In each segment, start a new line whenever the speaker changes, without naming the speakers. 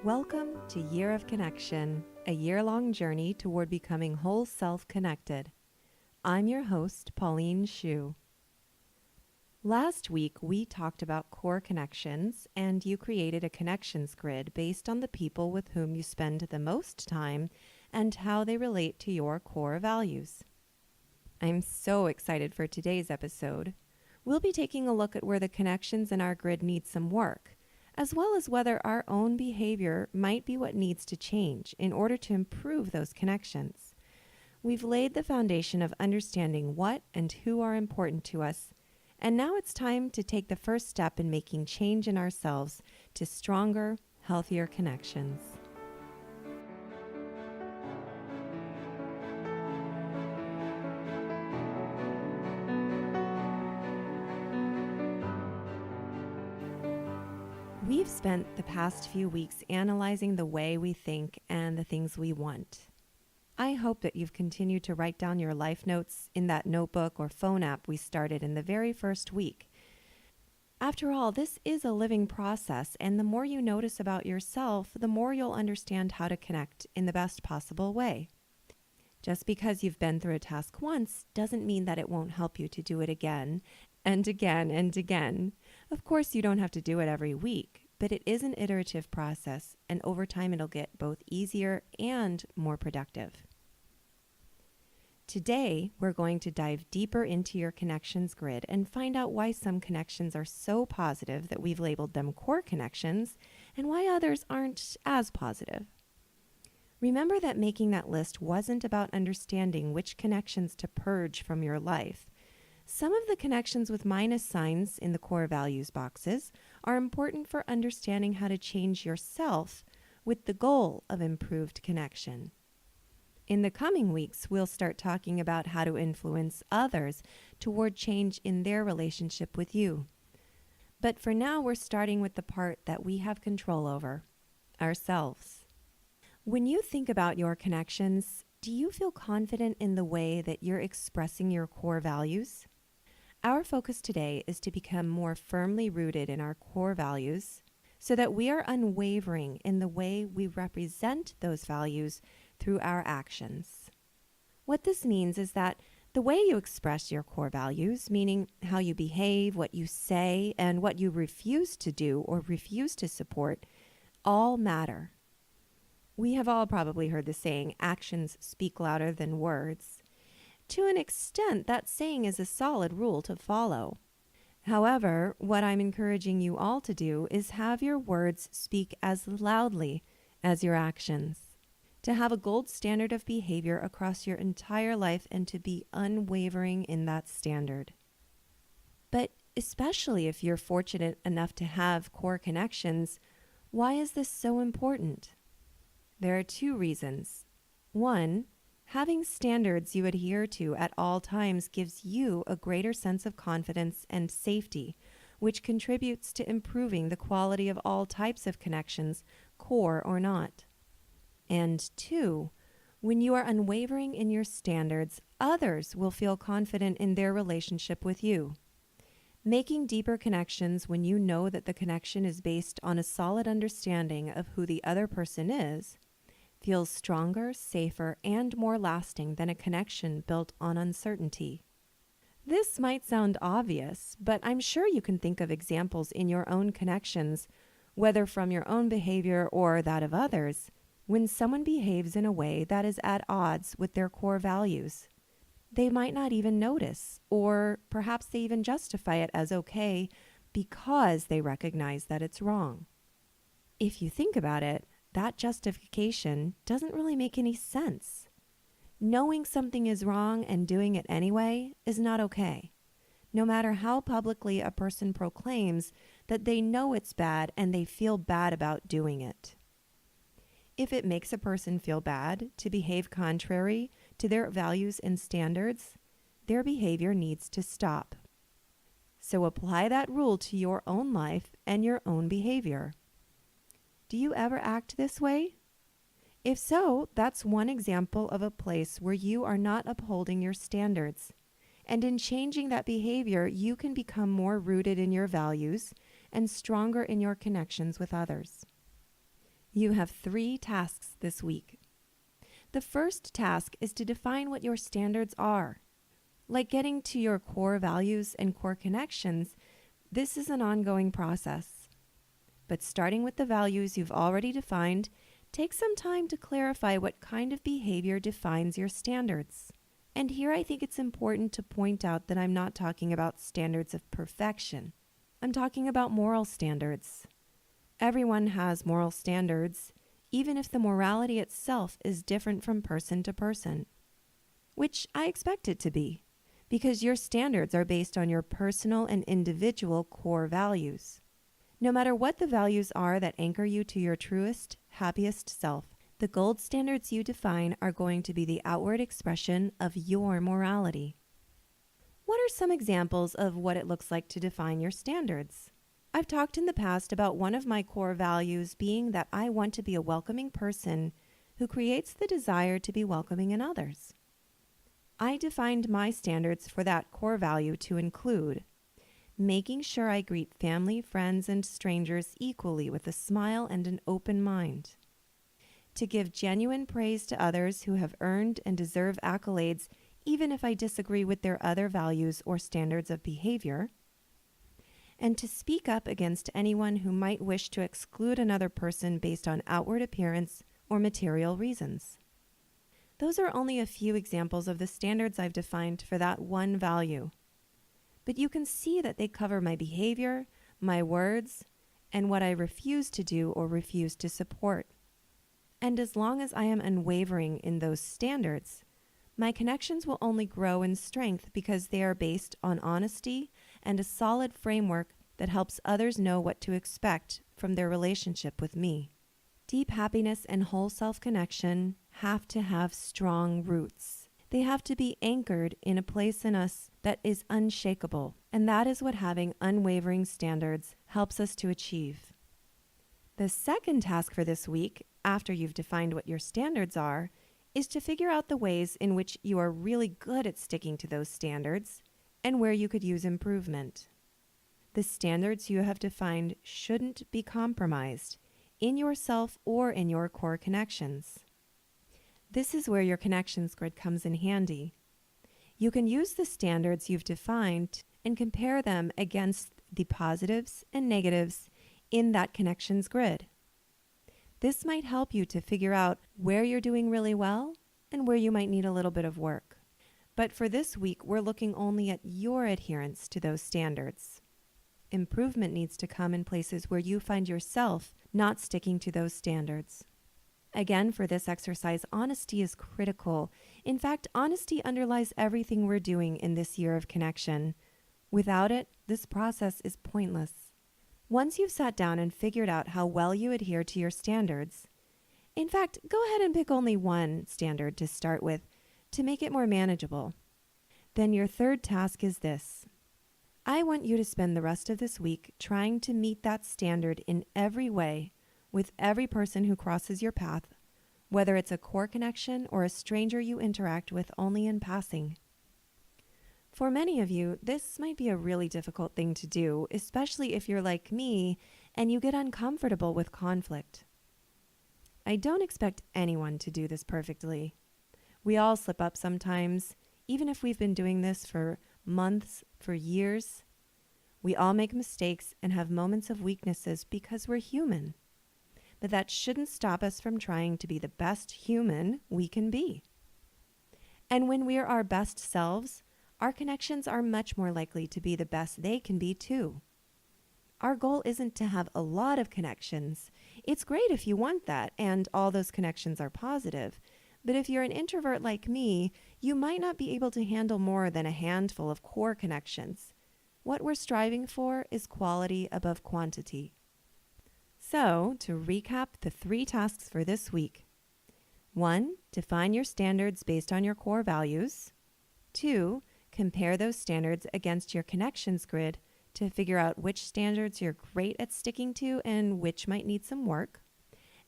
Welcome to Year of Connection, a year-long journey toward becoming whole self-connected. I'm your host, Pauline Shu. Last week, we talked about core connections, and you created a connections grid based on the people with whom you spend the most time and how they relate to your core values. I'm so excited for today's episode. We'll be taking a look at where the connections in our grid need some work, as well as whether our own behavior might be what needs to change in order to improve those connections. We've laid the foundation of understanding what and who are important to us, and now it's time to take the first step in making change in ourselves to stronger, healthier connections. We've spent the past few weeks analyzing the way we think and the things we want. I hope that you've continued to write down your life notes in that notebook or phone app we started in the very first week. After all, this is a living process, and the more you notice about yourself, the more you'll understand how to connect in the best possible way. Just because you've been through a task once doesn't mean that it won't help you to do it again and again and again. Of course, you don't have to do it every week, but it is an iterative process, and over time it'll get both easier and more productive. Today, we're going to dive deeper into your connections grid and find out why some connections are so positive that we've labeled them core connections and why others aren't as positive. Remember that making that list wasn't about understanding which connections to purge from your life. Some of the connections with minus signs in the core values boxes are important for understanding how to change yourself with the goal of improved connection. In the coming weeks, we'll start talking about how to influence others toward change in their relationship with you. But for now, we're starting with the part that we have control over, ourselves. When you think about your connections, do you feel confident in the way that you're expressing your core values? Our focus today is to become more firmly rooted in our core values so that we are unwavering in the way we represent those values through our actions. What this means is that the way you express your core values, meaning how you behave, what you say, and what you refuse to do or refuse to support, all matter. We have all probably heard the saying, actions speak louder than words. To an extent, that saying is a solid rule to follow. However, what I'm encouraging you all to do is have your words speak as loudly as your actions, to have a gold standard of behavior across your entire life and to be unwavering in that standard. But especially if you're fortunate enough to have core connections, why is this so important? There are two reasons. One, having standards you adhere to at all times gives you a greater sense of confidence and safety, which contributes to improving the quality of all types of connections, core or not. And two, when you are unwavering in your standards, others will feel confident in their relationship with you. Making deeper connections when you know that the connection is based on a solid understanding of who the other person is feels stronger, safer, and more lasting than a connection built on uncertainty. This might sound obvious, but I'm sure you can think of examples in your own connections, whether from your own behavior or that of others, when someone behaves in a way that is at odds with their core values. They might not even notice, or perhaps they even justify it as okay because they recognize that it's wrong. If you think about it, that justification doesn't really make any sense. Knowing something is wrong and doing it anyway is not okay, no matter how publicly a person proclaims that they know it's bad and they feel bad about doing it. If it makes a person feel bad to behave contrary to their values and standards, their behavior needs to stop. So apply that rule to your own life and your own behavior. Do you ever act this way? If so, that's one example of a place where you are not upholding your standards. And in changing that behavior, you can become more rooted in your values and stronger in your connections with others. You have 3 tasks this week. The first task is to define what your standards are. Like getting to your core values and core connections, this is an ongoing process. But starting with the values you've already defined, take some time to clarify what kind of behavior defines your standards. And here I think it's important to point out that I'm not talking about standards of perfection. I'm talking about moral standards. Everyone has moral standards, even if the morality itself is different from person to person, which I expect it to be, because your standards are based on your personal and individual core values. No matter what the values are that anchor you to your truest, happiest self, the gold standards you define are going to be the outward expression of your morality. What are some examples of what it looks like to define your standards? I've talked in the past about one of my core values being that I want to be a welcoming person who creates the desire to be welcoming in others. I defined my standards for that core value to include making sure I greet family, friends, and strangers equally with a smile and an open mind. To give genuine praise to others who have earned and deserve accolades even if I disagree with their other values or standards of behavior. And to speak up against anyone who might wish to exclude another person based on outward appearance or material reasons. Those are only a few examples of the standards I've defined for that one value. But you can see that they cover my behavior, my words, and what I refuse to do or refuse to support. And as long as I am unwavering in those standards, my connections will only grow in strength because they are based on honesty and a solid framework that helps others know what to expect from their relationship with me. Deep happiness and whole self-connection have to have strong roots. They have to be anchored in a place in us that is unshakable, and that is what having unwavering standards helps us to achieve. The second task for this week, after you've defined what your standards are, is to figure out the ways in which you are really good at sticking to those standards and where you could use improvement. The standards you have defined shouldn't be compromised in yourself or in your core connections. This is where your connections grid comes in handy. You can use the standards you've defined and compare them against the positives and negatives in that connections grid. This might help you to figure out where you're doing really well and where you might need a little bit of work. But for this week, we're looking only at your adherence to those standards. Improvement needs to come in places where you find yourself not sticking to those standards. Again, for this exercise, honesty is critical. In fact, honesty underlies everything we're doing in this year of connection. Without it, this process is pointless. Once you've sat down and figured out how well you adhere to your standards, in fact, go ahead and pick only one standard to start with to make it more manageable. Then your third task is this. I want you to spend the rest of this week trying to meet that standard in every way with every person who crosses your path, whether it's a core connection or a stranger you interact with only in passing. For many of you, this might be a really difficult thing to do, especially if you're like me and you get uncomfortable with conflict. I don't expect anyone to do this perfectly. We all slip up sometimes, even if we've been doing this for months, for years. We all make mistakes and have moments of weaknesses because we're human. But that shouldn't stop us from trying to be the best human we can be. And when we're our best selves, our connections are much more likely to be the best they can be too. Our goal isn't to have a lot of connections. It's great if you want that and all those connections are positive. But if you're an introvert like me, you might not be able to handle more than a handful of core connections. What we're striving for is quality above quantity. So, to recap the 3 tasks for this week. 1. Define your standards based on your core values. 2. Compare those standards against your connections grid to figure out which standards you're great at sticking to and which might need some work.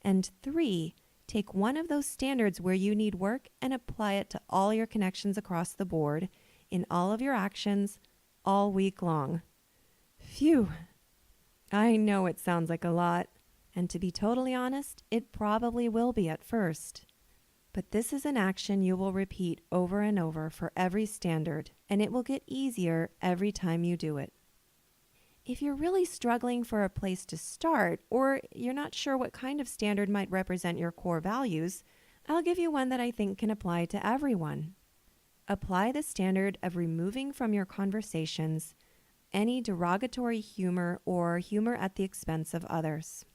And 3. Take one of those standards where you need work and apply it to all your connections across the board in all of your actions all week long. Phew! I know it sounds like a lot. And to be totally honest, it probably will be at first. But this is an action you will repeat over and over for every standard, and it will get easier every time you do it. If you're really struggling for a place to start, or you're not sure what kind of standard might represent your core values, I'll give you one that I think can apply to everyone. Apply the standard of removing from your conversations any derogatory humor or humor at the expense of others.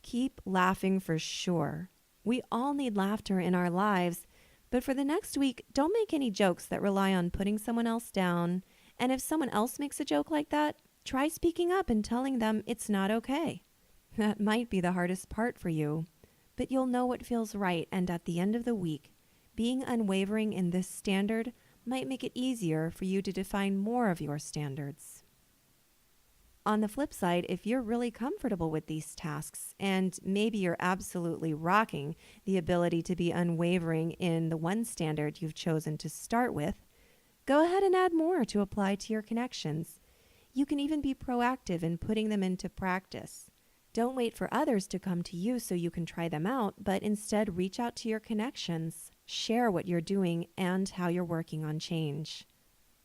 Keep laughing for sure. We all need laughter in our lives, but for the next week, don't make any jokes that rely on putting someone else down. And if someone else makes a joke like that, try speaking up and telling them it's not okay. That might be the hardest part for you, but you'll know what feels right, and at the end of the week, being unwavering in this standard might make it easier for you to define more of your standards. On the flip side, if you're really comfortable with these tasks, and maybe you're absolutely rocking the ability to be unwavering in the one standard you've chosen to start with, go ahead and add more to apply to your connections. You can even be proactive in putting them into practice. Don't wait for others to come to you so you can try them out, but instead reach out to your connections, share what you're doing and how you're working on change.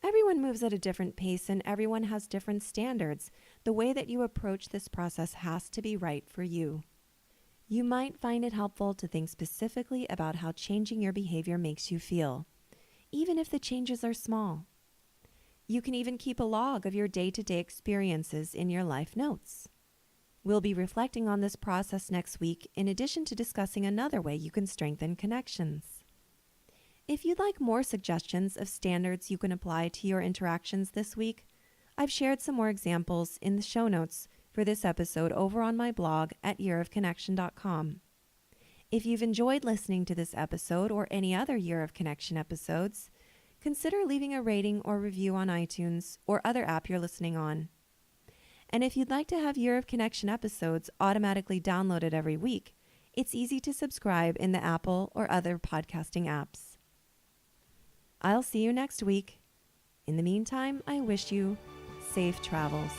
Everyone moves at a different pace and everyone has different standards. The way that you approach this process has to be right for you. You might find it helpful to think specifically about how changing your behavior makes you feel, even if the changes are small. You can even keep a log of your day-to-day experiences in your life notes. We'll be reflecting on this process next week, in addition to discussing another way you can strengthen connections. If you'd like more suggestions of standards you can apply to your interactions this week, I've shared some more examples in the show notes for this episode over on my blog at yearofconnection.com. If you've enjoyed listening to this episode or any other Year of Connection episodes, consider leaving a rating or review on iTunes or other app you're listening on. And if you'd like to have Year of Connection episodes automatically downloaded every week, it's easy to subscribe in the Apple or other podcasting apps. I'll see you next week. In the meantime, I wish you safe travels.